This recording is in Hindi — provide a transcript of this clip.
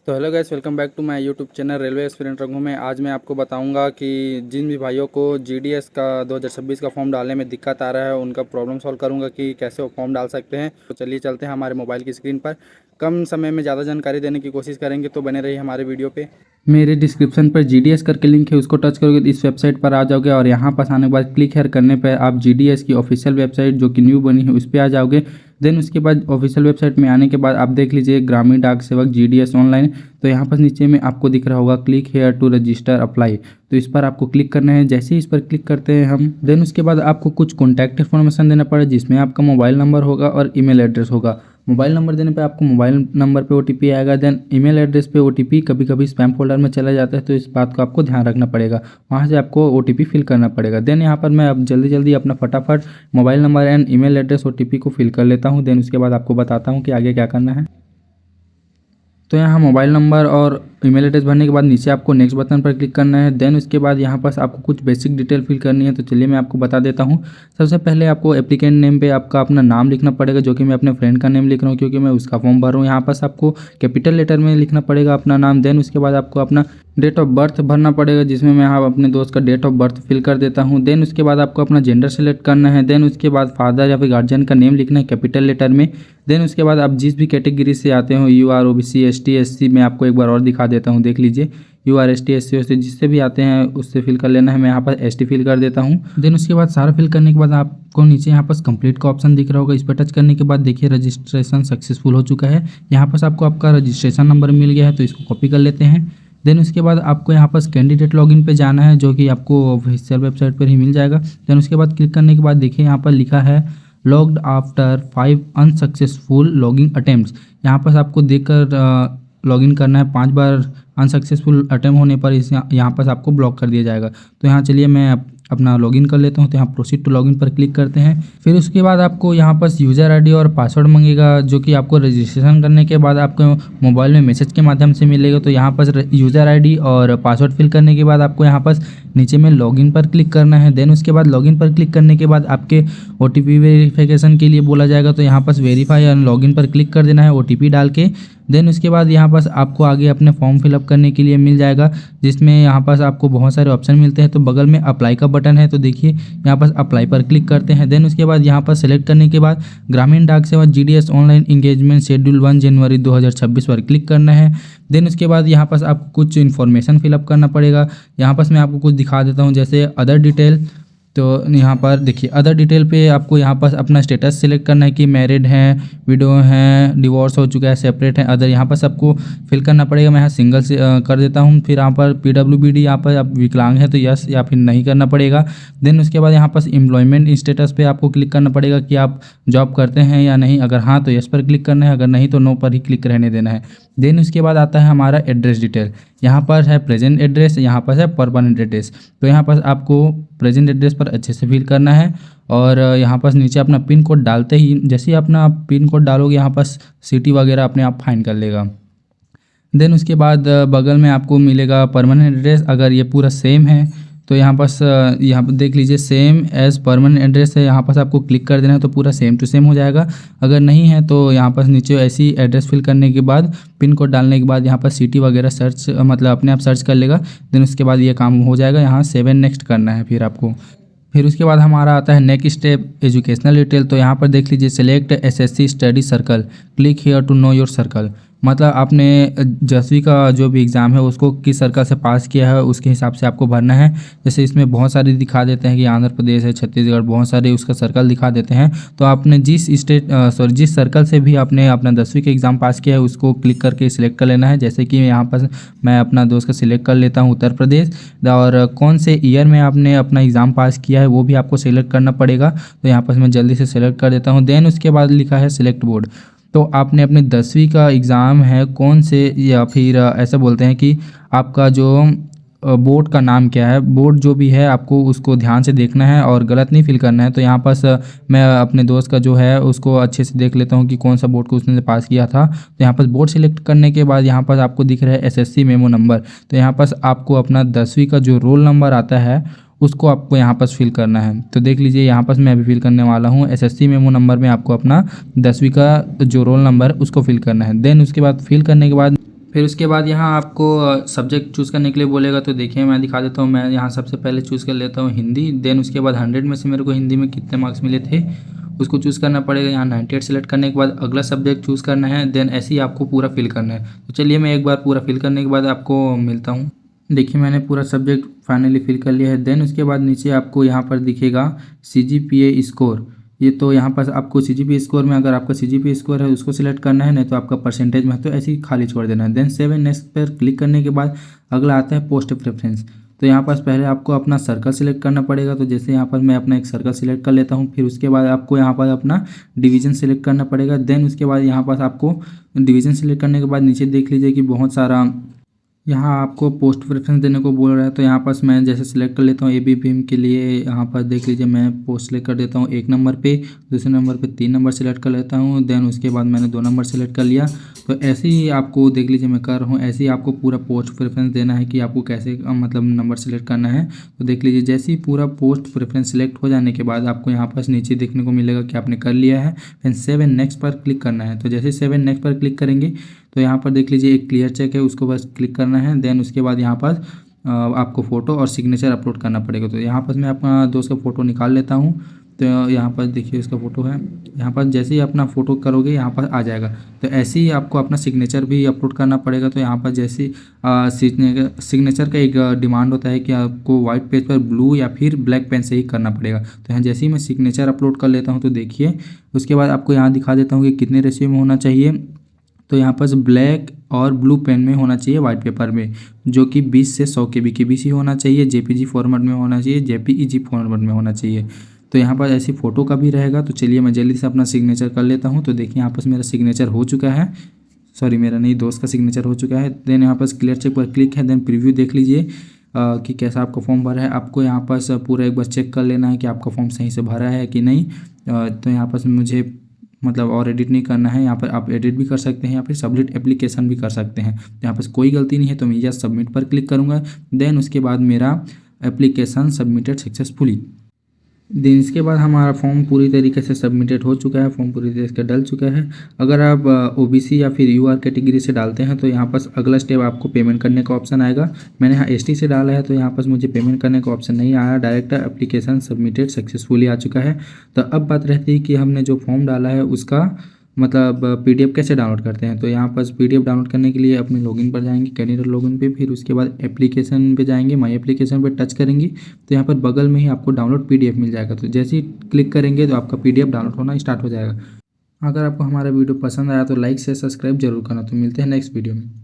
तो hello guys, welcome back to my YouTube channel railway aspirant Rangu में। आज मैं आपको बताऊंगा कि जिन भी भाइयों को जीडीएस का 2026 का फॉर्म डालने में दिक्कत आ रहा है उनका प्रॉब्लम सॉल्व करूंगा कि कैसे वो फॉर्म डाल सकते हैं। तो चलिए चलते हैं हमारे मोबाइल की स्क्रीन पर। कम समय में ज़्यादा जानकारी देने की कोशिश करेंगे, तो बने रहिए हमारे वीडियो पे। मेरे डिस्क्रिप्शन पर जीडीएस करके लिंक है, उसको टच करोगे तो इस वेबसाइट पर आ जाओगे और यहाँ पास आने के बाद क्लिक हेयर करने पर आप जीडीएस की ऑफिशियल वेबसाइट जो कि न्यू बनी है उस पर आ जाओगे। देन उसके बाद ऑफिशियल वेबसाइट में आने के बाद आप देख लीजिए ग्रामीण डाक सेवक जीडीएस ऑनलाइन। तो यहाँ पर नीचे में आपको दिख रहा होगा click here to register apply. तो इस पर आपको क्लिक करना है। जैसे ही इस पर क्लिक करते हैं हम, देन उसके बाद आपको कुछ कॉन्टैक्ट इन्फॉर्मेशन देना पड़ेगा जिसमें आपका मोबाइल नंबर होगा और ईमेल एड्रेस होगा। मोबाइल नंबर देने पे आपको मोबाइल नंबर पे ओटीपी आएगा। देन ईमेल एड्रेस पे ओटीपी कभी कभी स्पैम फोल्डर में चला जाता है, तो इस बात को आपको ध्यान रखना पड़ेगा। वहाँ से आपको ओटीपी फिल करना पड़ेगा। देन यहाँ पर मैं अब जल्दी जल्दी अपना फटाफट mobile number and email address OTP को फिल कर लेता हूँ। देन उसके बाद आपको बताता हूँ कि आगे क्या करना है। तो यहाँ मोबाइल नंबर और ईमेल एड्रेस भरने के बाद नीचे आपको नेक्स्ट बटन पर क्लिक करना है। देन उसके बाद यहाँ पास आपको कुछ बेसिक डिटेल फिल करनी है। तो चलिए मैं आपको बता देता हूँ। सबसे पहले आपको एप्लीकेंट नेम पे आपका अपना नाम लिखना पड़ेगा, जो कि मैं अपने फ्रेंड का नेम लिख रहा हूँ क्योंकि मैं उसका फॉर्म भर रहा हूँ। यहाँ पास आपको कैपिटल लेटर में लिखना पड़ेगा अपना नाम। देन उसके बाद आपको अपना डेट ऑफ बर्थ भरना पड़ेगा, जिसमें मैं यहाँ अपने दोस्त का डेट ऑफ बर्थ फिल कर देता हूँ। देन उसके बाद आपको अपना जेंडर सेलेक्ट करना है। देन उसके बाद फादर या फिर गार्जियन का नेम लिखना है कैपिटल लेटर में। देन उसके बाद आप जिस भी कैटेगरी से आते हो, you are OBC ST SC, मैं आपको एक बार और दिखा देता हूँ, देख लीजिए। यू आर एसटी एससी से जिससे भी आते हैं उससे फिल कर लेना है। मैं यहाँ पर एसटी फिल कर देता हूँ। देन उसके बाद सारा फिल करने के बाद आपको नीचे यहाँ पर कंप्लीट का ऑप्शन दिख रहा होगा। इस पर टच करने के बाद देखिए रजिस्ट्रेशन सक्सेसफुल हो चुका है। यहाँ पर आपको आपका रजिस्ट्रेशन नंबर मिल गया है, तो इसको कॉपी कर लेते हैं। देन उसके बाद आपको यहाँ पर कैंडिडेट लॉगिन पे जाना है, जो कि आपको ऑफिशियल वेबसाइट पर ही मिल जाएगा। देन उसके बाद क्लिक करने के बाद देखिए यहाँ पर लिखा है logged after 5 unsuccessful logging attempts. यहाँ पर आपको देखकर लॉगिन करना है। 5 बार अनसक्सेसफुल अटेम्प्ट होने पर इस यहाँ पर आपको ब्लॉक कर दिया जाएगा। तो यहाँ चलिए मैं अपना लॉगिन कर लेता हूँ। तो यहाँ प्रोसीड टू लॉगिन पर क्लिक करते हैं। फिर उसके बाद आपको यहाँ पर यूज़र आईडी और पासवर्ड मांगेगा, जो कि आपको रजिस्ट्रेशन करने के बाद आपको मोबाइल में मैसेज के माध्यम से मिलेगा। तो यहाँ पर यूज़र आईडी और पासवर्ड फिल करने के बाद आपको यहाँ पर नीचे में लॉगिन पर क्लिक करना है। देन उसके बाद लॉगिन पर क्लिक करने के बाद आपके ओटीपी वेरिफिकेशन के लिए बोला जाएगा। तो यहाँ पर वेरीफाई और लॉगिन पर क्लिक कर देना है ओटीपी डाल के। देन उसके बाद यहाँ पास आपको आगे अपने फॉर्म फिलअप करने के लिए मिल जाएगा, जिसमें यहाँ पास आपको बहुत सारे ऑप्शन मिलते हैं। तो बगल में अप्लाई का बटन है, तो देखिए यहाँ पास अप्लाई पर क्लिक करते हैं। देन उसके बाद यहाँ पर सेलेक्ट करने के बाद ग्रामीण डाक सेवा जीडीएस ऑनलाइन इंगेजमेंट शेड्यूल 1 जनवरी 2026 पर क्लिक करना है। देन उसके बाद यहाँ पास आपको कुछ इन्फॉर्मेशन फिलअप करना पड़ेगा। यहाँ पास मैं आपको कुछ दिखा देता हूँ, जैसे अदर डिटेल। तो यहाँ पर देखिए अदर डिटेल पे आपको यहाँ पर अपना स्टेटस सिलेक्ट करना है कि मैरिड हैं, विडो हैं, डिवोर्स हो चुका है, सेपरेट है, अदर यहाँ पर सबको फिल करना पड़ेगा। मैं यहाँ सिंगल से कर देता हूँ। फिर यहाँ पर पीडब्ल्यूबीडी, यहाँ पर आप विकलांग है तो यस या फिर नहीं करना पड़ेगा। देन उसके बाद यहाँ पर एम्प्लॉयमेंट स्टेटस पे आपको क्लिक करना पड़ेगा कि आप जॉब करते हैं या नहीं। अगर हाँ तो यस पर क्लिक करना है, अगर नहीं तो नो पर ही क्लिक रहने देना है। देन उसके बाद आता है हमारा एड्रेस डिटेल। यहाँ पर है प्रेजेंट एड्रेस, यहाँ पर है परमानेंट एड्रेस। तो यहाँ पर आपको प्रेजेंट एड्रेस पर अच्छे से फिल करना है। और यहाँ पर नीचे अपना पिन कोड डालते ही, जैसे ही अपना पिन कोड डालोगे यहाँ पर सिटी वगैरह अपने आप फाइंड कर लेगा। देन उसके बाद बगल में आपको मिलेगा परमानेंट एड्रेस। अगर ये पूरा सेम है तो यहाँ पास यहाँ पर देख लीजिए सेम एज परमानेंट एड्रेस है, यहाँ पास आपको क्लिक कर देना है तो पूरा सेम टू सेम हो जाएगा। अगर नहीं है तो यहाँ पास नीचे ऐसी एड्रेस फिल करने के बाद पिन कोड डालने के बाद यहाँ पर सिटी वगैरह सर्च मतलब अपने आप सर्च कर लेगा। देन उसके बाद ये काम हो जाएगा। यहाँ 7 नेक्स्ट करना है फिर आपको। फिर उसके बाद हमारा आता है नेक्स्ट स्टेप एजुकेशनल डिटेल। तो यहाँ पर देख लीजिए select SSC study circle, click here to know your circle. मतलब आपने 10वीं का जो भी एग्ज़ाम है उसको किस सर्कल से पास किया है उसके हिसाब से आपको भरना है। जैसे इसमें बहुत सारे दिखा देते हैं कि आंध्र प्रदेश है, छत्तीसगढ़, बहुत सारे उसका सर्कल दिखा देते हैं। तो आपने जिस सर्कल से भी आपने अपना 10वीं का एग्ज़ाम पास किया है उसको क्लिक करके सिलेक्ट कर लेना है। जैसे कि यहाँ पर मैं अपना दोस्त का सिलेक्ट कर लेता हूँ उत्तर प्रदेश, और कौन से ईयर में आपने अपना एग्ज़ाम पास किया है वो भी आपको सिलेक्ट करना पड़ेगा। तो यहाँ पर मैं जल्दी से सिलेक्ट कर देता हूँ। देन उसके बाद लिखा है सिलेक्ट बोर्ड। तो आपने अपने 10वीं का एग्ज़ाम है कौन से, या फिर ऐसा बोलते हैं कि आपका जो बोर्ड का नाम क्या है, बोर्ड जो भी है आपको उसको ध्यान से देखना है और गलत नहीं फिल करना है। तो यहाँ पास मैं अपने दोस्त का जो है उसको अच्छे से देख लेता हूँ कि कौन सा बोर्ड को उसने पास किया था। तो यहाँ पास बोर्ड सिलेक्ट करने के बाद यहाँ पास आपको दिख रहा है एसएससी मेमो नंबर। तो यहाँ पास आपको अपना 10वीं का जो रोल नंबर आता है उसको आपको यहाँ पास फिल करना है। तो देख लीजिए यहाँ पास मैं अभी फिल करने वाला हूँ। एसएससी मेमो नंबर में आपको अपना 10वीं का जो रोल नंबर उसको फिल करना है। देन उसके बाद फिल करने के बाद फिर उसके बाद यहाँ आपको सब्जेक्ट चूज़ करने के लिए बोलेगा। तो देखिए मैं दिखा देता हूँ। मैं यहाँ सबसे पहले चूज़ कर लेता हूँ हिंदी। देन उसके बाद 100 में से मेरे को हिंदी में कितने मार्क्स मिले थे उसको चूज़ करना पड़ेगा। यहाँ 98 सेलेक्ट करने के बाद अगला सब्जेक्ट चूज़ करना है। देन ऐसे ही आपको पूरा फिल करना है। तो चलिए मैं एक बार पूरा फिल करने के बाद आपको मिलता हूँ। देखिए मैंने पूरा सब्जेक्ट फाइनली फिल कर लिया है। देन उसके बाद नीचे आपको यहाँ पर दिखेगा CGPA स्कोर। ये तो यहाँ पर आपको CGPA स्कोर में अगर आपका CGPA स्कोर है उसको सिलेक्ट करना है, नहीं तो आपका परसेंटेज में है तो ऐसे ही खाली छोड़ देना है। देन 7 नेक्स्ट पर क्लिक करने के बाद अगला आता है पोस्ट प्रेफरेंस। तो यहाँ पास पहले आपको अपना सर्कल सिलेक्ट करना पड़ेगा। तो जैसे यहाँ पर मैं अपना एक सर्कल सिलेक्ट कर लेता हूँ। फिर उसके बाद आपको यहाँ पर अपना डिवीज़न सिलेक्ट करना पड़ेगा। देन उसके बाद यहाँ पास आपको डिवीज़न सिलेक्ट करने के बाद नीचे देख लीजिए कि बहुत सारा यहाँ आपको पोस्ट प्रेफरेंस देने को बोल रहा है। तो यहाँ पास मैं जैसे सिलेक्ट कर लेता हूँ ABPM के लिए। यहाँ पर देख लीजिए मैं पोस्ट सिलेक्ट कर देता हूँ 1 नंबर पे, दूसरे नंबर पे 3 नंबर सिलेक्ट कर लेता हूँ। देन उसके बाद मैंने 2 नंबर सिलेक्ट कर लिया। तो ऐसे ही आपको देख लीजिए मैं कर रहा हूँ। ऐसे ही आपको पूरा पोस्ट प्रेफरेंस देना है कि आपको कैसे मतलब नंबर सेलेक्ट करना है। तो देख लीजिए जैसे ही पूरा पोस्ट प्रेफरेंस सेलेक्ट हो जाने के बाद आपको यहाँ पास नीचे देखने को मिलेगा कि आपने कर लिया है। फिर 7 नेक्स्ट पर क्लिक करना है। तो जैसे 7 नेक्स्ट पर क्लिक करेंगे तो यहाँ पर देख लीजिए एक क्लियर चेक है, उसको बस क्लिक करना है। देन उसके बाद यहाँ पर आपको फ़ोटो और सिग्नेचर अपलोड करना पड़ेगा। तो यहाँ पर मैं अपना दोस्त का फ़ोटो निकाल लेता हूँ। तो यहाँ पर देखिए इसका फ़ोटो है। यहाँ पर जैसे ही अपना फ़ोटो करोगे यहाँ पर आ जाएगा। तो ऐसे ही आपको अपना सिग्नेचर भी अपलोड करना पड़ेगा। तो यहाँ पर जैसे सिग्नेचर का एक डिमांड होता है कि आपको वाइट पेज पर ब्लू या फिर ब्लैक पेन से ही करना पड़ेगा। तो यहाँ जैसे ही मैं सिग्नेचर अपलोड कर लेता हूँ तो देखिए उसके बाद आपको यहाँ दिखा देता हूँ कि कितने रेशियो में होना चाहिए। तो यहाँ पर ब्लैक और ब्लू पेन में होना चाहिए वाइट पेपर में, जो कि 20 से 100 KB के बीच ही होना चाहिए। JPG फॉर्मेट में होना चाहिए, JPEG फॉर्मेट में होना चाहिए। तो यहाँ पर ऐसी फ़ोटो का भी रहेगा। तो चलिए मैं जल्दी से अपना सिग्नेचर कर लेता हूँ। तो देखिए यहाँ पर मेरा सिग्नेचर हो चुका है। सॉरी मेरा नहीं, दोस्त का सिग्नेचर हो चुका है। देन यहाँ पर क्लियर चेक पर क्लिक है। देन प्रीव्यू देख लीजिए कि कैसा आपका फॉर्म भरा है। आपको यहाँ पर पूरा एक बार चेक कर लेना है कि आपका फॉर्म सही से भरा है कि नहीं। तो यहाँ पर मुझे मतलब और एडिट नहीं करना है। यहाँ पर आप एडिट भी कर सकते हैं या फिर सबमिट एप्लीकेशन भी कर सकते हैं। यहाँ पर कोई गलती नहीं है तो मैं यह सबमिट पर क्लिक करूँगा। देन उसके बाद मेरा एप्लीकेशन सबमिटेड सक्सेसफुली। देन इसके बाद हमारा फॉर्म पूरी तरीके से सबमिटेड हो चुका है। फॉर्म पूरी तरीके से डल चुका है। अगर आप OBC या फिर UR कैटेगरी से डालते हैं तो यहाँ पर अगला स्टेप आपको पेमेंट करने का ऑप्शन आएगा। मैंने यहाँ ST से डाला है तो यहाँ पर मुझे पेमेंट करने का ऑप्शन नहीं आया। डायरेक्ट एप्लीकेशन सबमिटेड सक्सेसफुली आ चुका है। तो अब बात रहती है कि हमने जो फॉर्म डाला है उसका मतलब PDF कैसे डाउनलोड करते हैं। तो यहाँ पर PDF डाउनलोड करने के लिए अपने लॉगिन पर जाएंगे, कैंडिडेट लॉगिन पे। फिर उसके बाद एप्लीकेशन पे जाएंगे, माई एप्लीकेशन पे टच करेंगे तो यहाँ पर बगल में ही आपको डाउनलोड PDF मिल जाएगा। तो जैसे ही क्लिक करेंगे तो आपका PDF डाउनलोड होना स्टार्ट हो जाएगा। अगर आपको हमारा वीडियो पसंद आया तो लाइक से सब्सक्राइब जरूर करना। तो मिलते हैं नेक्स्ट वीडियो में।